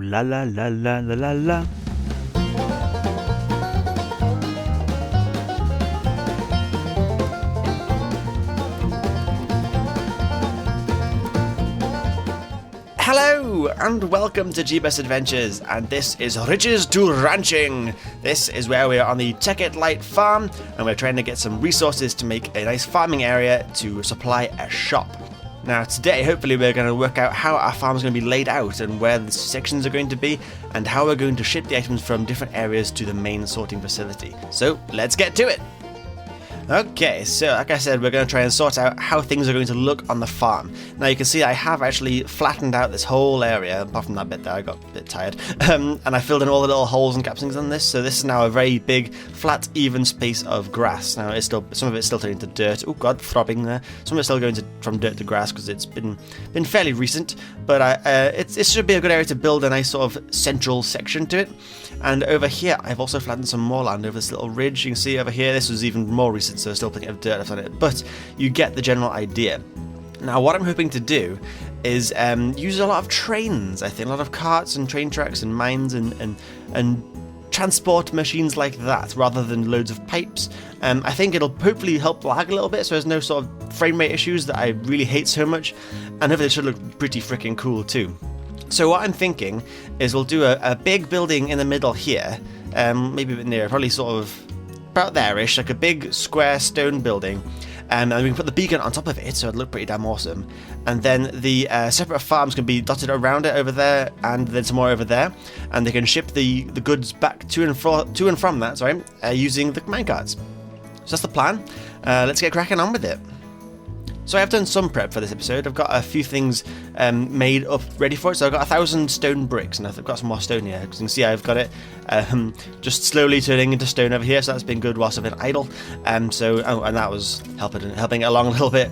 la la la la la la la. Hello and welcome to JebTek Adventures, and this is Riches to Ranching. This is where we are on the Tekkit Lite farm and we're trying to get some resources to make a nice farming area to supply a shop. Now today hopefully we're going to work out how our farm is going to be laid out and where the sections are going to be and how we're going to ship the items from different areas to the main sorting facility. So let's get to it! Okay, so like I said, we're going to try and sort out how things are going to look on the farm. Now you can see I have actually flattened out this whole area, apart from that bit there, I got a bit tired, and I filled in all the little holes and gaps on this, so this is now a very big, flat, even space of grass. Now it's still, some of it's still turning to dirt. Oh god, throbbing there. Some of it's still going from dirt to grass because it's been fairly recent, but it should be a good area to build a nice sort of central section to it. And over here, I've also flattened some more land over this little ridge. You can see over here, this was even more recent, so there's still plenty of dirt left on it, but you get the general idea. Now, what I'm hoping to do is use a lot of trains, I think, a lot of carts and train tracks and mines and transport machines like that, rather than loads of pipes. I think it'll hopefully help lag a little bit, so there's no sort of frame rate issues that I really hate so much, and hopefully it should look pretty freaking cool too. So what I'm thinking is we'll do a big building in the middle here, maybe a bit nearer, probably sort of about there-ish, like a big square stone building, and we can put the beacon on top of it, so it'll look pretty damn awesome. And then the separate farms can be dotted around it over there, and then some more over there, and they can ship the goods back to and from that, using the minecarts. So that's the plan. Let's get cracking on with it. So I've done some prep for this episode. I've got a few things made up ready for it. So I've got 1,000 stone bricks, and I've got some more stone here. As you can see, I've got it just slowly turning into stone over here. So that's been good whilst I've been idle. And that was helping it along a little bit.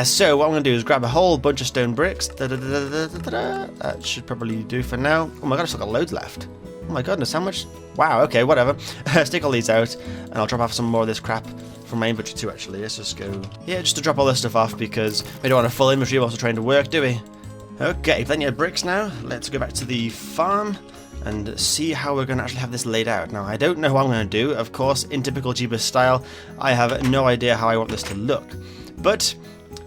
So what I'm going to do is grab a whole bunch of stone bricks. That should probably do for now. Oh my god, I've still got loads left. Oh my goodness, how much? Wow, okay, whatever. Stick all these out, and I'll drop off some more of this crap from my inventory too, actually. Let's just go... Yeah, just to drop all this stuff off, because we don't want a full inventory whilst we're trying to work, do we? Okay, plenty of bricks now. Let's go back to the farm and see how we're going to actually have this laid out. Now, I don't know what I'm going to do. Of course, in typical JebTek style, I have no idea how I want this to look. But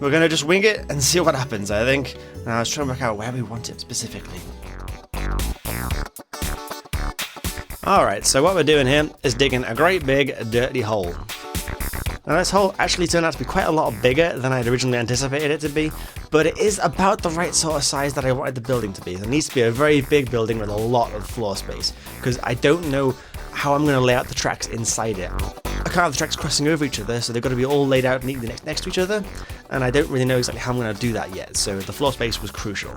we're going to just wing it and see what happens, I think. Now, let's try and work out where we want it specifically. Alright, so what we're doing here is digging a great big dirty hole. Now this hole actually turned out to be quite a lot bigger than I had originally anticipated it to be, but it is about the right sort of size that I wanted the building to be. It needs to be a very big building with a lot of floor space, because I don't know how I'm going to lay out the tracks inside it. I can't have the tracks crossing over each other, so they've got to be all laid out neatly next to each other, and I don't really know exactly how I'm going to do that yet, so the floor space was crucial.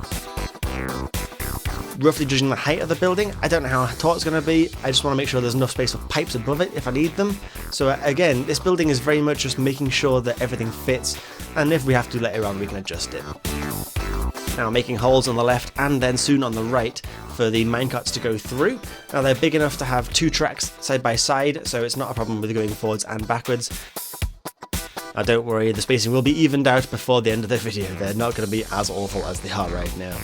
Roughly judging the height of the building, I don't know how tall it's going to be. I just want to make sure there's enough space for pipes above it if I need them. So again, this building is very much just making sure that everything fits, and if we have to later on we can adjust it. Now making holes on the left and then soon on the right for the minecarts to go through. Now they're big enough to have two tracks side by side, so it's not a problem with going forwards and backwards. Now don't worry, the spacing will be evened out before the end of the video. They're not going to be as awful as they are right now.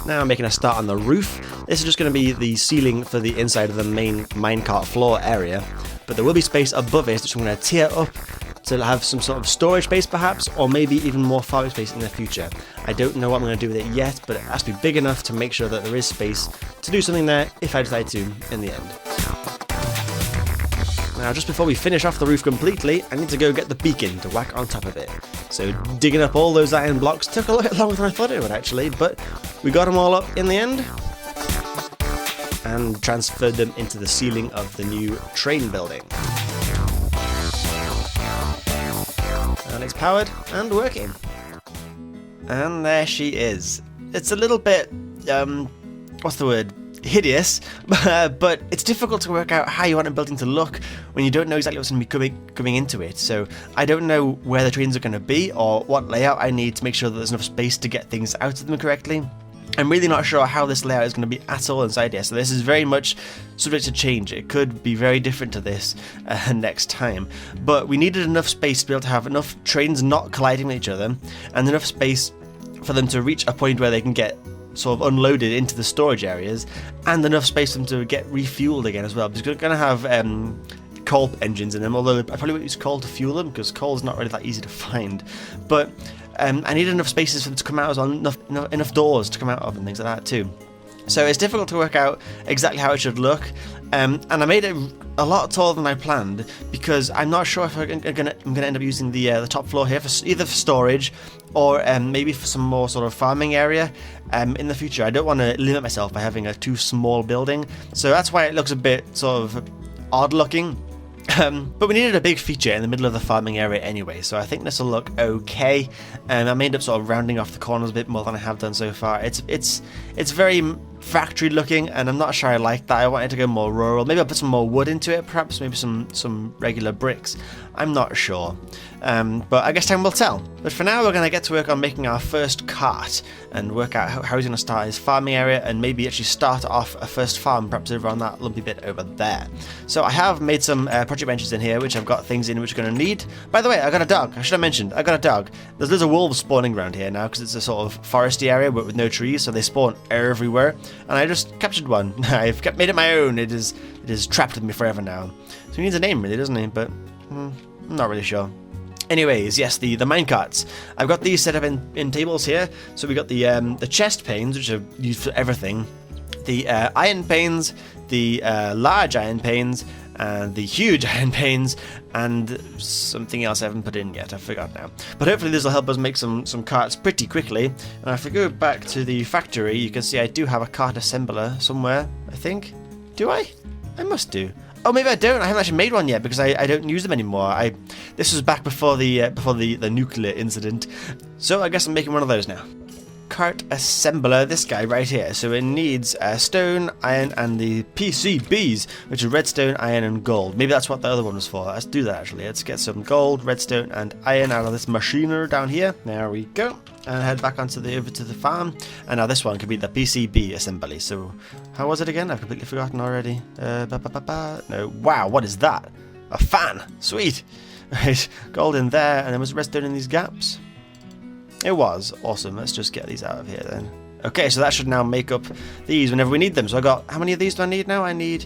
Now I'm making a start on the roof. This is just going to be the ceiling for the inside of the main minecart floor area, but there will be space above it which I'm going to tear up to have some sort of storage space perhaps, or maybe even more farming space in the future. I don't know what I'm going to do with it yet, but it has to be big enough to make sure that there is space to do something there if I decide to in the end. Now just before we finish off the roof completely, I need to go get the beacon to whack on top of it. So digging up all those iron blocks took a little longer than I thought it would actually, but we got them all up in the end and transferred them into the ceiling of the new train building. And it's powered and working. And there she is. It's a little bit, what's the word? Hideous, but it's difficult to work out how you want a building to look when you don't know exactly what's going to be coming into it. So I don't know where the trains are going to be or what layout I need to make sure that there's enough space to get things out of them correctly. I'm really not sure how this layout is going to be at all inside here, so this is very much subject to change. It could be very different to this next time, but we needed enough space to be able to have enough trains not colliding with each other, and enough space for them to reach a point where they can get sort of unloaded into the storage areas, and enough space for them to get refueled again as well, because we're going to have coal engines in them, although I probably won't use coal to fuel them because coal is not really that easy to find. But I need enough spaces for them to come out as well, enough doors to come out of and things like that too. So it's difficult to work out exactly how it should look, and I made it a lot taller than I planned because I'm not sure if I'm going to end up using the top floor here for either for storage or maybe for some more sort of farming area in the future. I don't want to limit myself by having a too small building, so that's why it looks a bit sort of odd looking. But we needed a big feature in the middle of the farming area anyway, so I think this will look okay. I may end up sort of rounding off the corners a bit more than I have done so far. It's very factory looking, and I'm not sure I like that. I wanted to go more rural. Maybe I'll put some more wood into it, perhaps maybe some regular bricks. I'm not sure, but I guess time will tell. But for now, we're going to get to work on making our first cart and work out how he's going to start his farming area, and maybe actually start off a first farm, perhaps over on that lumpy bit over there. So I have made some project benches in here, which I've got things in which we're going to need. By the way, I got a dog. I should have mentioned, I got a dog. There's loads of wolves spawning around here now because it's a sort of foresty area but with no trees, so they spawn everywhere. And I just captured one. I've made it my own. It is trapped with me forever now. So he needs a name, really, doesn't he? But I'm not really sure. Anyways, yes, the minecarts. I've got these set up in tables here. So we got the chest panes, which are used for everything. The iron panes, the large iron panes, and the huge iron panes, and something else I haven't put in yet. I forgot now. But hopefully this will help us make some carts pretty quickly. And if we go back to the factory, you can see I do have a cart assembler somewhere, I think. Do I? I must do. Oh, maybe I don't. I haven't actually made one yet because I don't use them anymore. This was back before the nuclear incident, so I guess I'm making one of those now. Cart assembler, this guy right here. So it needs stone, iron, and the PCBs, which are redstone, iron, and gold. Maybe that's what the other one was for. Let's do that actually. Let's get some gold, redstone, and iron out of this machiner down here. There we go. And head back over to the farm. And now this one could be the PCB assembly. So how was it again? I've completely forgotten already. No. Wow, what is that? A fan. Sweet. Right, gold in there, and then was redstone in these gaps? It was. Awesome. Let's just get these out of here then. Okay, so that should now make up these whenever we need them. So I got, how many of these do I need now? I need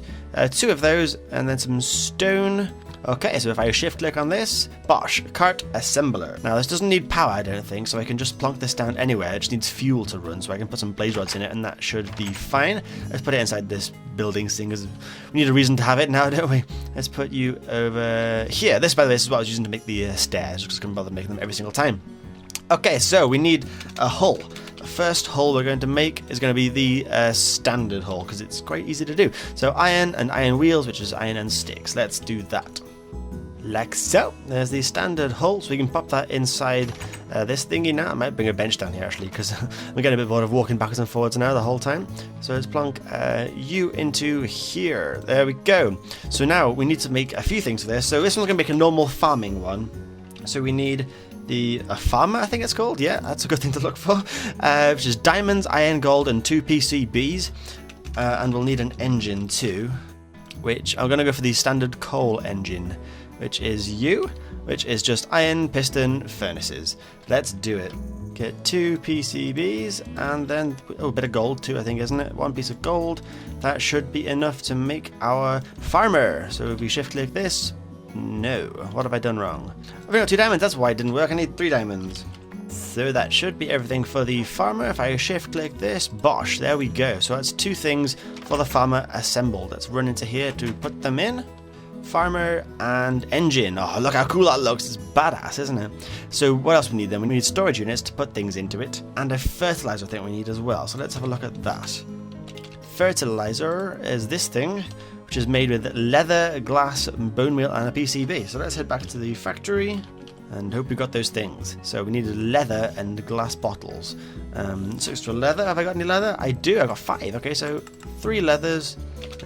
2 of those and then some stone. Okay, so if I shift click on this, bosh, cart assembler. Now this doesn't need power, I don't think, so I can just plonk this down anywhere. It just needs fuel to run, so I can put some blaze rods in it and that should be fine. Let's put it inside this building thing, because we need a reason to have it now, don't we? Let's put you over here. This, by the way, is what I was using to make the stairs, because I couldn't bother making them every single time. Okay, so we need a hull. The first hull we're going to make is going to be the standard hull, because it's quite easy to do. So iron and iron wheels, which is iron and sticks. Let's do that. Like so. There's the standard hull, so we can pop that inside this thingy now. I might bring a bench down here actually, because I'm getting a bit bored of walking backwards and forwards now the whole time. So let's plonk you into here. There we go. So now we need to make a few things for this. So this one's going to make a normal farming one. So we need a farmer, I think it's called. Yeah, that's a good thing to look for. Which is diamonds, iron, gold, and 2 PCBs. And we'll need an engine too, which I'm going to go for the standard coal engine, which is which is just iron, piston, furnaces. Let's do it. Get 2 PCBs and then a bit of gold too, I think, isn't it? 1 piece of gold. That should be enough to make our farmer. So if we shift click this, no. What have I done wrong? I've got 2 diamonds. That's why it didn't work. I need 3 diamonds. So that should be everything for the farmer. If I shift click this, bosh, there we go. So that's 2 things for the farmer assembled. Let's run into here to put them in. Farmer and engine. Oh, look how cool that looks. It's badass, isn't it? So what else we need then? We need storage units to put things into it, and a fertilizer I think we need as well. So let's have a look at that. Fertilizer is this thing, which is made with leather, glass, bone meal, and a PCB. So let's head back to the factory and hope we got those things. So we needed leather and glass bottles. 6 extra leather. Have I got any leather? I do. I got 5. Okay, so 3 leathers.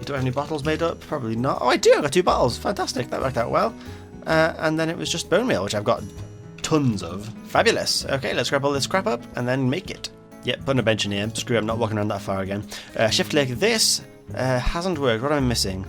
Do I have any bottles made up? Probably not. Oh, I do. I got 2 bottles. Fantastic. That worked out well. And then it was just bone meal, which I've got tons of. Fabulous. Okay, let's grab all this crap up and then make it. Yep, putting a bench in here. Screw it, I'm not walking around that far again. Shift click this. Hasn't worked. What am I missing?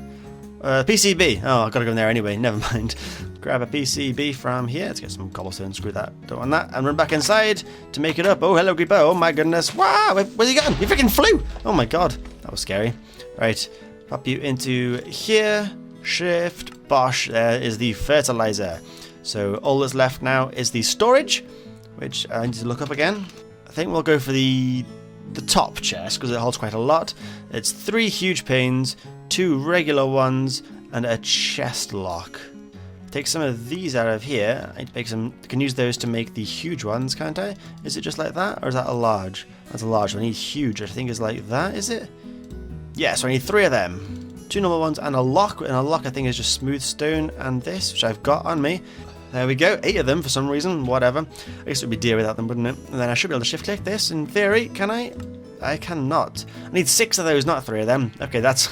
PCB. Oh, I've got to go in there anyway. Never mind. Grab a PCB from here. Let's get some cobblestone. Screw that. Don't want that. And run back inside to make it up. Oh, hello, creeper. Oh, my goodness. Wow. Where's he gone? He freaking flew. Oh, my God. That was scary. Right. Pop you into here. Shift. Bosh. There is the fertilizer. So all that's left now is the storage, which I need to look up again. I think we'll go for the top chest because it holds quite a lot. It's 3 huge panes, 2 regular ones, and a chest lock. Take some of these out of here. I can use those to make the huge ones, can't I? Is it just like that, or is that a large? That's a large one. I need huge. I think is like that. Is it? Yeah. So I need 3 of them. 2 normal ones and a lock. And a lock I think is just smooth stone and this, which I've got on me. There we go. 8 of them for some reason. Whatever. I guess it would be dear without them, wouldn't it? And then I should be able to shift click this. In theory, can I? I cannot. I need 6 of those, not 3 of them. Okay, that's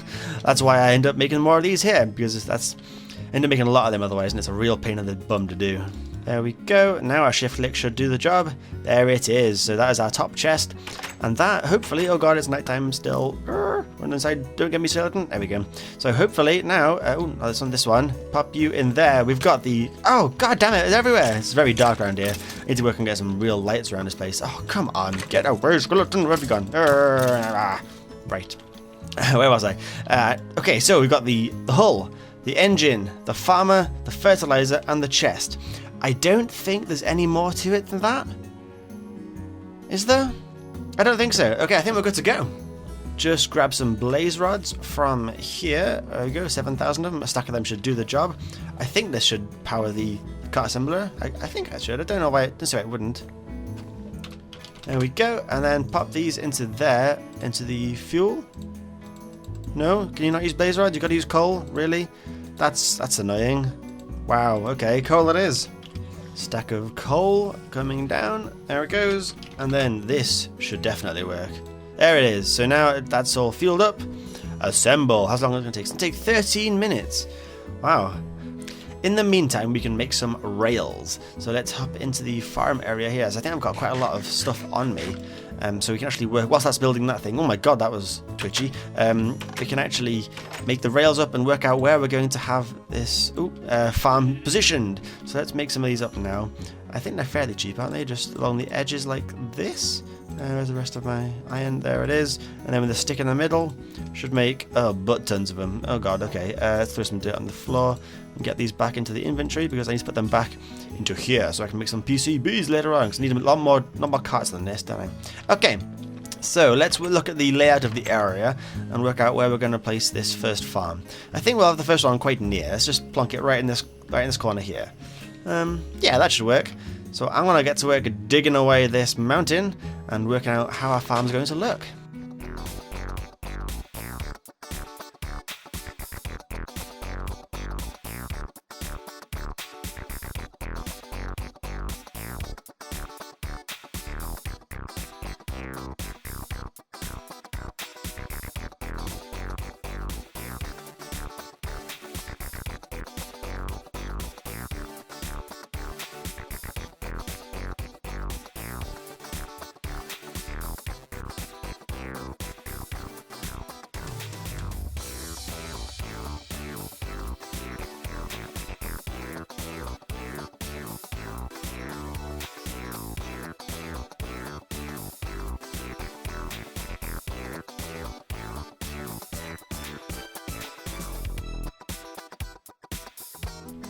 why I end up making more of these here, because I end up making a lot of them otherwise, and it's a real pain in the bum to do. There we go. Now our shift click should do the job. There it is. So that is our top chest. And that, hopefully, oh god, it's nighttime still. Run inside, don't get me certain. There we go. So hopefully now, that's on this one. Pop you in there. We've got the, oh god damn it, it's everywhere. It's very dark around here. I need to work and get some real lights around this place. Oh, come on, get away, skeleton, where have you gone? Right. Where was I? Okay, so we've got the hull, the engine, the farmer, the fertilizer, and the chest. I don't think there's any more to it than that. Is there? I don't think so. Okay, I think we're good to go. Just grab some blaze rods from here. There we go, 7,000 of them. A stack of them should do the job. I think this should power the cart assembler. I think I should. I don't know why it wouldn't. There we go. And then pop these into there, into the fuel. No? Can you not use blaze rods? You gotta use coal? Really? That's annoying. Wow, okay, coal it is. Stack of coal coming down. There it goes. And then this should definitely work. There it is. So now that's all fueled up. Assemble. How long is it going to take? It's going to take 13 minutes. Wow. In the meantime, we can make some rails. So let's hop into the farm area here. So I think I've got quite a lot of stuff on me. So we can actually work, whilst that's building that thing, oh my god, that was twitchy. We can actually make the rails up and work out where we're going to have this farm positioned. So let's make some of these up now. I think they're fairly cheap, aren't they? Just along the edges like this. There's the rest of my iron. There it is. And then with the stick in the middle, should make, butt tons of them. Oh god, okay. Let's throw some dirt on the floor and get these back into the inventory because I need to put them back into here so I can make some PCBs later on because I need a lot more carts than this, don't I? Okay, so let's look at the layout of the area and work out where we're going to place this first farm. I think we'll have the first one quite near. Let's just plonk it right in this corner here. Yeah, that should work. So I'm going to get to work digging away this mountain and working out how our farm's going to look.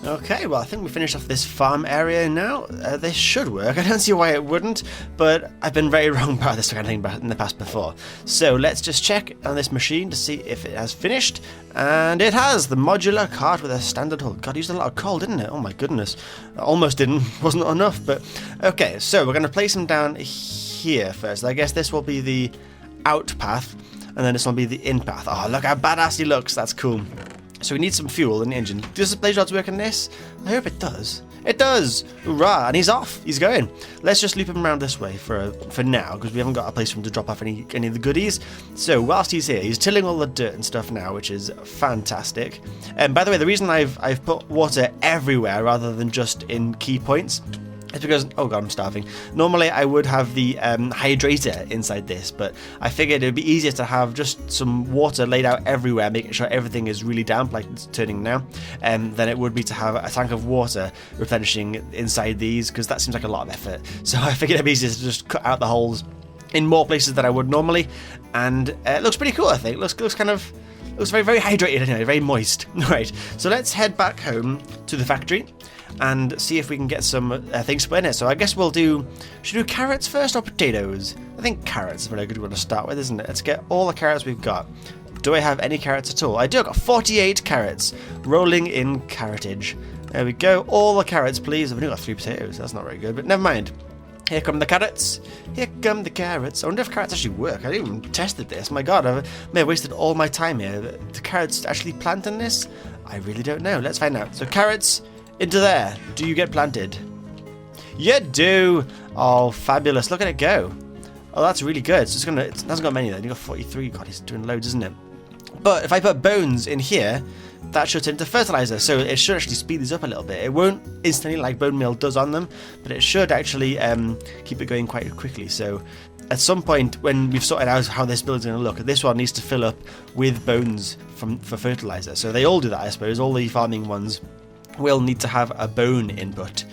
Okay, well I think we finished off this farm area now. This should work. I don't see why it wouldn't, but I've been very wrong about this kind of thing in the past before. So let's just check on this machine to see if it has finished. And it has! The modular cart with a standard hull. God, it used a lot of coal, didn't it? Oh my goodness. Almost didn't. Wasn't enough, but... Okay, so we're going to place them down here first. I guess this will be the out path, and then this will be the in path. Oh, look how badass he looks. That's cool. So we need some fuel in the engine. Does the blaze rods work on this? I hope it does. It does! Hoorah! And he's off. He's going. Let's just loop him around this way for now, because we haven't got a place for him to drop off any of the goodies. So whilst he's here, he's tilling all the dirt and stuff now, which is fantastic. And by the way, the reason I've put water everywhere rather than just in key points It's because, oh god, I'm starving. Normally I would have the hydrator inside this, but I figured it would be easier to have just some water laid out everywhere, making sure everything is really damp, like it's turning now, than it would be to have a tank of water replenishing inside these, because that seems like a lot of effort. So I figured it'd be easier to just cut out the holes in more places than I would normally, and it looks pretty cool, I think. Looks kind of... Looks very, very hydrated anyway, very moist. Right, so let's head back home to the factory and see if we can get some things to put in it. So I guess we'll do... Should we do carrots first or potatoes? I think carrots is a very good one to start with, isn't it? Let's get all the carrots we've got. Do I have any carrots at all? I do. I've got 48 carrots rolling in carrotage. There we go. All the carrots, please. I've only got 3 potatoes. That's not very good, but never mind. Here come the carrots. Here come the carrots. I wonder if carrots actually work. I didn't even tested this. My god, I may have wasted all my time here. The carrots actually plant in this? I really don't know. Let's find out. So carrots into there. Do you get planted? You do. Oh, fabulous. Look at it go. Oh, that's really good. So it hasn't got many then. You got 43. God, he's doing loads, isn't it? But if I put bones in here, that should turn into fertilizer, so it should actually speed these up a little bit. It won't instantly like bone meal does on them, but it should actually keep it going quite quickly. So at some point when we've sorted out how this build's going to look, this one needs to fill up with bones for fertilizer. So they all do that, I suppose. All the farming ones will need to have a bone input.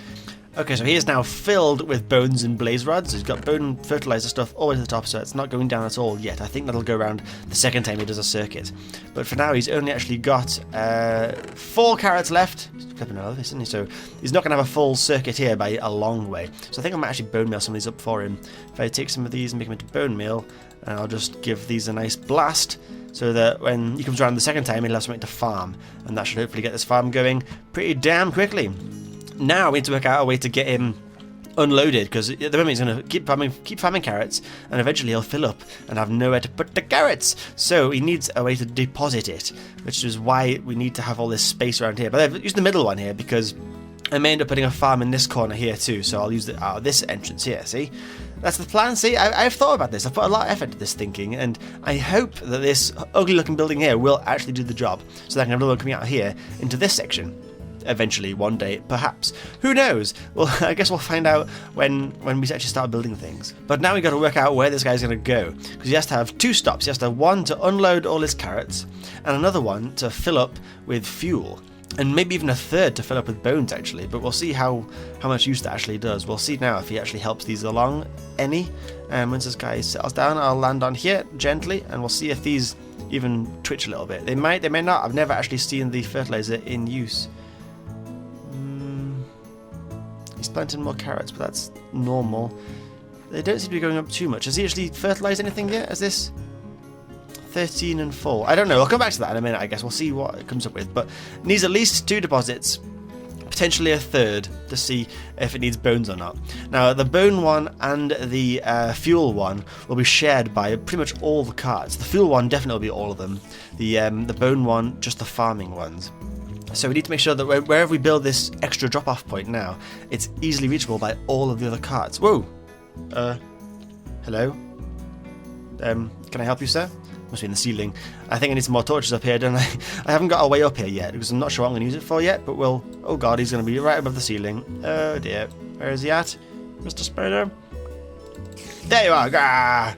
Okay, so he is now filled with bones and blaze rods. He's got bone fertilizer stuff all the way to the top, so it's not going down at all yet. I think that'll go around the second time he does a circuit. But for now, he's only actually got 4 carrots left. He's flipping all of this, isn't he? So he's not going to have a full circuit here by a long way. So I think I might actually bone meal some of these up for him. If I take some of these and make them into bone meal, and I'll just give these a nice blast, so that when he comes around the second time, he'll have something to farm. And that should hopefully get this farm going pretty damn quickly. Now we need to work out a way to get him unloaded, because at the moment he's going to keep farming carrots, and eventually he'll fill up and have nowhere to put the carrots. So he needs a way to deposit it, which is why we need to have all this space around here. But I've used the middle one here because I may end up putting a farm in this corner here too, so I'll use this entrance here, see? That's the plan, see? I've thought about this. I've put a lot of effort into this thinking, and I hope that this ugly-looking building here will actually do the job, so that I can have another one coming out here into this section. Eventually, one day, perhaps. Who knows? Well, I guess we'll find out when we actually start building things. But now we've got to work out where this guy's going to go, because he has to have 2 stops. He has to have one to unload all his carrots, and another one to fill up with fuel. And maybe even a third to fill up with bones, actually. But we'll see how much use that actually does. We'll see now if he actually helps these along any. And once this guy settles down, I'll land on here gently, and we'll see if these even twitch a little bit. They might, they may not. I've never actually seen the fertilizer in use. He's planting more carrots, but that's normal. They don't seem to be going up too much. Has he actually fertilized anything yet? Is this 13 and 4? I don't know. I'll come back to that in a minute, I guess. We'll see what it comes up with. But it needs at least 2 deposits, potentially a third, to see if it needs bones or not. Now, the bone one and the fuel one will be shared by pretty much all the carts. The fuel one definitely will be all of them. The bone one, just the farming ones. So we need to make sure that wherever we build this extra drop-off point now, it's easily reachable by all of the other carts. Whoa! Hello? Can I help you, sir? Must be in the ceiling. I think I need some more torches up here, don't I? I haven't got a way up here yet, because I'm not sure what I'm going to use it for yet, but we'll... Oh god, he's going to be right above the ceiling. Oh dear. Where is he at? Mr. Spider? There you are! Ah!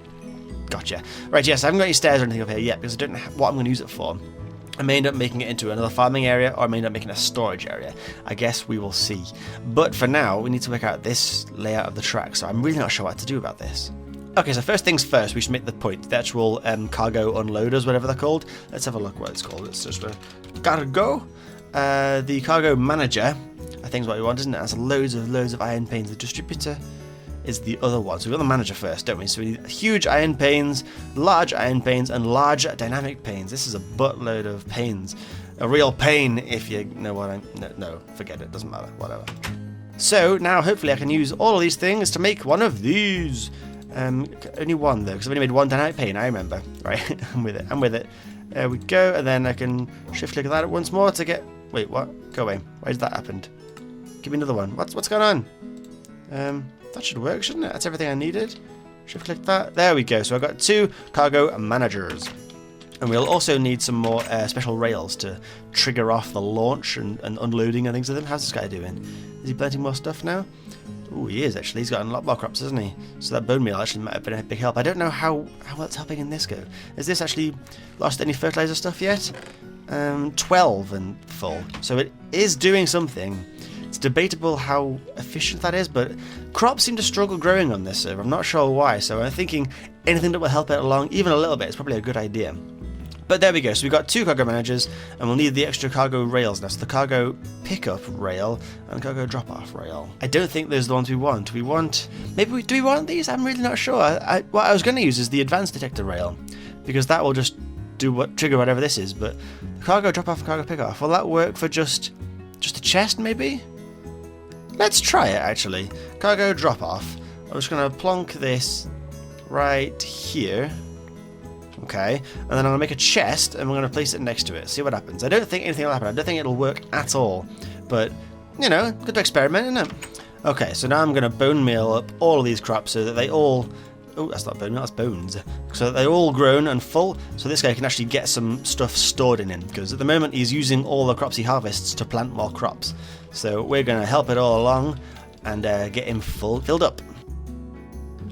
Gotcha. Right, yes, I haven't got any stairs or anything up here yet, because I don't know what I'm going to use it for. I may end up making it into another farming area, or I may end up making a storage area. I guess we will see. But for now, we need to work out this layout of the track, so I'm really not sure what to do about this. Okay, so first things first, we should make the point. The actual cargo unloaders, whatever they're called. Let's have a look what it's called. It's just a cargo. The cargo manager, I think is what we want, isn't it? It has loads of iron panes. The distributor is the other one. So we've got the manager first, don't we? So we need huge iron panes, large iron panes, and large dynamic panes. This is a buttload of panes. A real pain, if you know what I'm... No, forget it. Doesn't matter. Whatever. So now, hopefully, I can use all of these things to make one of these. Only one, though, because I've only made one dynamic pane, I remember. Right, I'm with it. There we go, and then I can shift-click that once more to get... Wait, what? Go away. Why did that happen? Give me another one. What's going on? That should work, shouldn't it? That's everything I needed. Shift-click that. There we go. So I've got 2 cargo managers. And we'll also need some more special rails to trigger off the launch and unloading and things of them. How's this guy doing? Is he planting more stuff now? Ooh, he is actually. He's got a lot more crops, hasn't he? So that bone meal actually might have been a big help. I don't know how well it's helping in this go. Has this actually lost any fertilizer stuff yet? 12 and full. So it is doing something. It's debatable how efficient that is, but crops seem to struggle growing on this server. I'm not sure why, so I'm thinking anything that will help it along, even a little bit, is probably a good idea. But there we go, so we've got 2 cargo managers, and we'll need the extra cargo rails now. So the cargo pickup rail and cargo drop-off rail. I don't think those are the ones we want. Do we want... do we want these? I'm really not sure. What I was going to use is the advanced detector rail, because that will just trigger whatever this is, but the cargo drop-off and cargo pick-off, will that work for just a chest, maybe? Let's try it, actually. Cargo drop-off. I'm just going to plonk this right here. Okay, and then I'm going to make a chest, and we're going to place it next to it. See what happens. I don't think anything will happen. I don't think it'll work at all. But, you know, good to experiment, isn't it? Okay, so now I'm going to bone meal up all of these crops so that they all... Oh, that's not bone meal, that's bones. So that they're all grown and full, so this guy can actually get some stuff stored in him. Because at the moment, he's using all the crops he harvests to plant more crops. So we're going to help it all along and get him filled up.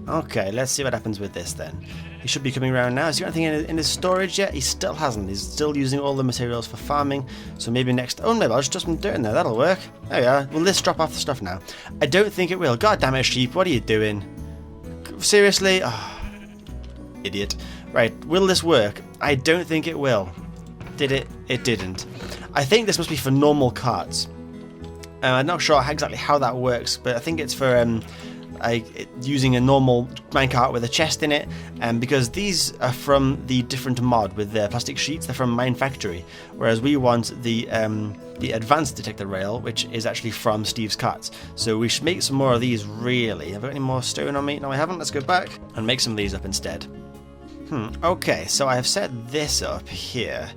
Okay, let's see what happens with this then. He should be coming around now. Is there anything in his storage yet? He still hasn't. He's still using all the materials for farming. So maybe next... Oh, maybe I'll just some dirt in there. That'll work. There we are. Will this drop off the stuff now? I don't think it will. God damn it, sheep. What are you doing? Seriously? Oh, idiot. Right, will this work? I don't think it will. Did it? It didn't. I think this must be for normal carts. I'm not sure exactly how that works, but I think it's for using a normal minecart with a chest in it, because these are from the different mod with the plastic sheets. They're from Mine Factory, whereas we want the advanced detector rail, which is actually from Steve's carts. So we should make some more of these, really. Have I got any more stone on me? No, I haven't. Let's go back and make some of these up instead. Okay, so I have set this up here.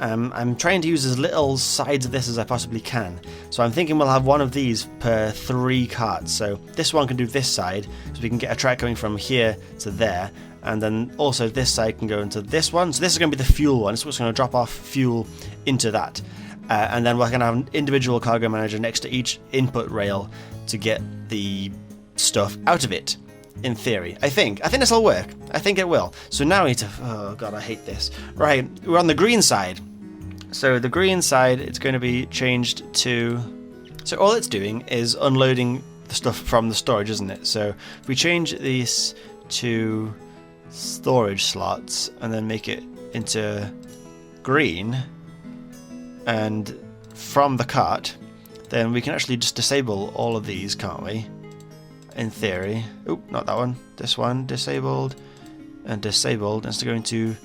I'm trying to use as little sides of this as I possibly can. So I'm thinking we'll have one of these per 3 carts. So this one can do this side, so we can get a track going from here to there. And then also this side can go into this one. So this is going to be the fuel one. It's what's going to drop off fuel into that. And then we're going to have an individual cargo manager next to each input rail to get the stuff out of it. In theory, I think this will work. I think it will. So now we need to... Oh god, I hate this. Right, we're on the green side. So the green side, it's going to be changed to... So all it's doing is unloading the stuff from the storage, isn't it? So if we change this to storage slots and then make it into green and from the cart, then we can actually just disable all of these, can't we? In theory. Oh, not that one. This one, disabled and disabled. And it's going to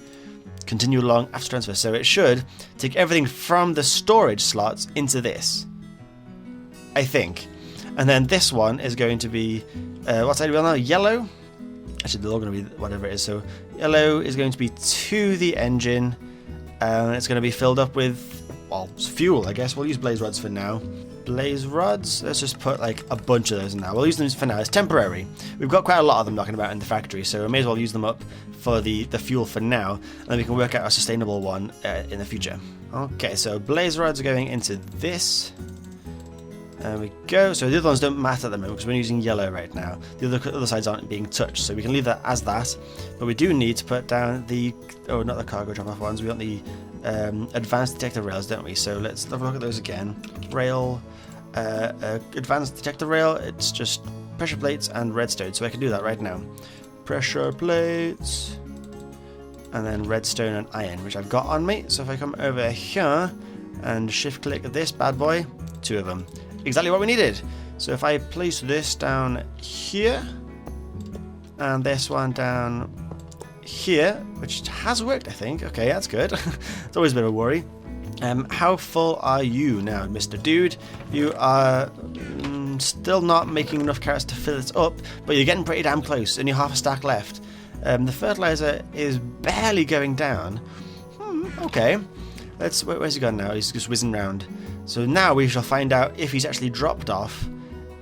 continue along after transfer. So it should take everything from the storage slots into this, I think. And then this one is going to be, what side are we on now? Yellow? Actually, they're all going to be whatever it is. So yellow is going to be to the engine. And it's going to be filled up with, well, fuel, I guess. We'll use blaze rods for now. Blaze rods, let's just put like a bunch of those in now. We'll use them for now. It's temporary. We've got quite a lot of them knocking about in the factory, so we may as well use them up for the fuel for now, and then we can work out a sustainable one in the future. Okay, so blaze rods are going into this. There we go. So the other ones don't matter at the moment because we're using yellow right now. The other sides aren't being touched, so we can leave that as that. But we do need to put down the... Oh, not the cargo drop-off ones. We want the advanced detector rails, don't we? So let's have a look at those again. Rail... advanced detector rail, it's just pressure plates and redstone, so I can do that right now. Pressure plates and then redstone and iron, which I've got on me. So if I come over here and shift click this bad boy, 2 of them, exactly what we needed. So if I place this down here and this one down here, which has worked, I think. Okay, that's good. It's always a bit of a worry. How full are you now, Mr. Dude? You are still not making enough carrots to fill it up, but you're getting pretty damn close, and you're half a stack left. The fertilizer is barely going down. Okay. Where's he gone now? He's just whizzing round. So now we shall find out if he's actually dropped off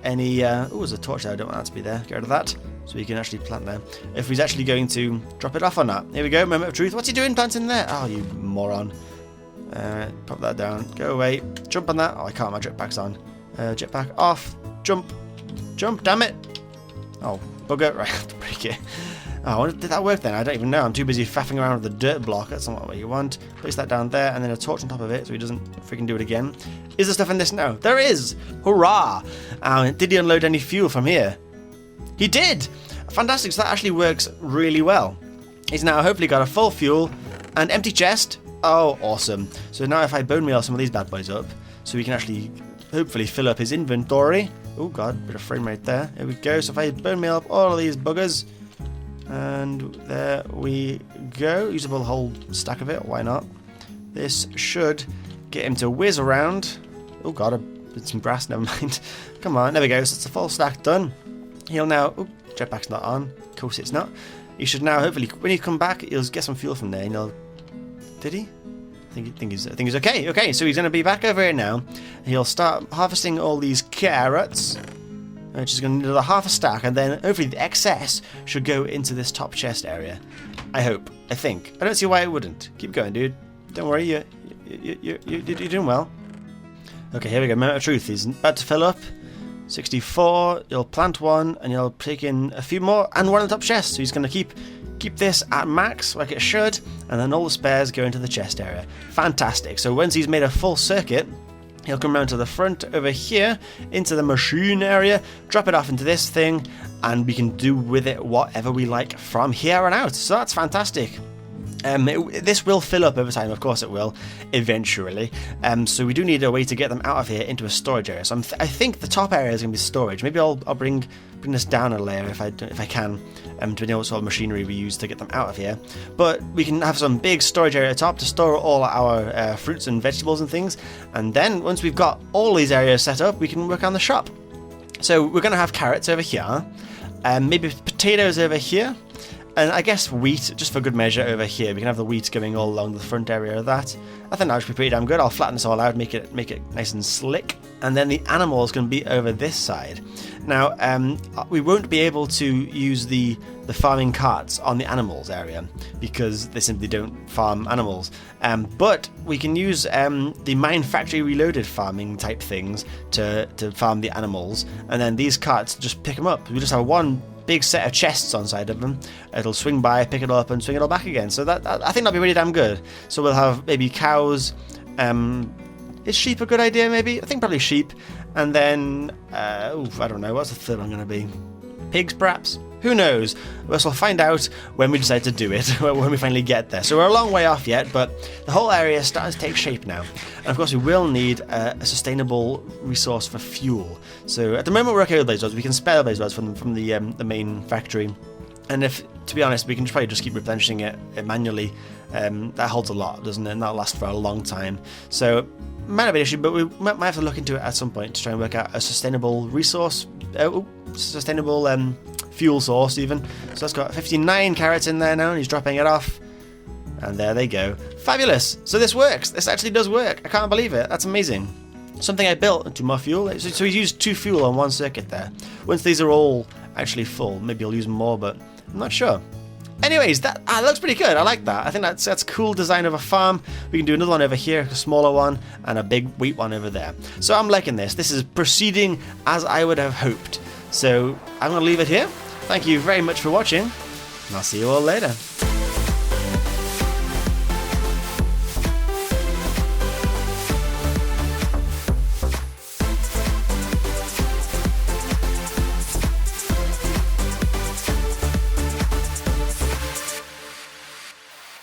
any... oh, there's a torch there. I don't want that to be there. Get rid of that. So we can actually plant there. If he's actually going to drop it off or not. Here we go. Moment of truth. What's he doing planting there? Oh, you moron. Pop that down. Go away. Jump on that. Oh, I can't. My jetpack's on. Jetpack off. Jump. Jump, damn it. Oh, bugger. Right, I have to break it. Oh, did that work then? I don't even know. I'm too busy faffing around with the dirt block. That's not what you want. Place that down there, and then a torch on top of it so he doesn't freaking do it again. Is there stuff in this now? There is! Hurrah! Did he unload any fuel from here? He did! Fantastic, so that actually works really well. He's now hopefully got a full fuel and empty chest. Oh, awesome. So now if I bone meal some of these bad boys up, so we can actually hopefully fill up his inventory. Oh god, bit of frame rate there. Here we go. So if I bone meal up all of these buggers, and there we go. Use up a whole stack of it, why not? This should get him to whiz around. Oh god, I did some grass, never mind. Come on, there we go, so it's a full stack done. He'll now, oh, jetpack's not on, of course it's not. He should now, hopefully, when he come back, he'll get some fuel from there, and he'll, did he? I think he's okay. Okay, so he's going to be back over here now. He'll start harvesting all these carrots, which is going to need another half a stack, and then hopefully the excess should go into this top chest area. I hope. I think. I don't see why it wouldn't. Keep going, dude. Don't worry, you're doing well. Okay, here we go. Moment of truth. He's about to fill up. 64. You'll plant one, and you'll take in a few more, and one in the top chest. So he's going to keep this at max, like it should, and then all the spares go into the chest area. Fantastic. So once he's made a full circuit, he'll come around to the front over here, into the machine area, drop it off into this thing, and we can do with it whatever we like from here on out. So that's fantastic. This will fill up over time, of course it will, eventually. So we do need a way to get them out of here into a storage area. So I think the top area is going to be storage. Maybe I'll bring this down a layer if I can, to know what sort of machinery we use to get them out of here. But we can have some big storage area at the top to store all our fruits and vegetables and things. And then once we've got all these areas set up, we can work on the shop. So we're going to have carrots over here, maybe potatoes over here. And I guess wheat, just for good measure, over here. We can have the wheat going all along the front area of that. I think that should be pretty damn good. I'll flatten this all out, make it nice and slick. And then the animals can be over this side. Now, we won't be able to use the farming carts on the animals area because they simply don't farm animals. But we can use the Mine Factory Reloaded farming type things to farm the animals. And then these carts just pick them up. We just have one big set of chests on side of them. It'll swing by, pick it up, and swing it all back again. So that I think that'll be really damn good. So we'll have maybe cows. Is sheep a good idea? Maybe I think probably sheep. And then I don't know. What's the third one going to be? Pigs, perhaps. Who knows? We'll find out when we decide to do it, when we finally get there. So we're a long way off yet, but the whole area is starting to take shape now. And of course, we will need a sustainable resource for fuel. So at the moment, we're okay with blaze rods. We can spare the blaze rods from the main factory. And to be honest, we can probably just keep replenishing it manually. That holds a lot, doesn't it? And that'll last for a long time. So might not be an issue, but we might have to look into it at some point to try and work out a sustainable resource, sustainable fuel source even. So that's got 59 carrots in there now, and he's dropping it off. And there they go. Fabulous! So this works. This actually does work. I can't believe it. That's amazing. Something I built into more fuel. So he's used 2 fuel on one circuit there. Once these are all actually full, maybe he'll use more, but I'm not sure. Anyways, that looks pretty good. I like that. I think that's cool design of a farm. We can do another one over here, a smaller one, and a big wheat one over there. So I'm liking this. This is proceeding as I would have hoped. So I'm going to leave it here. Thank you very much for watching, and I'll see you all later.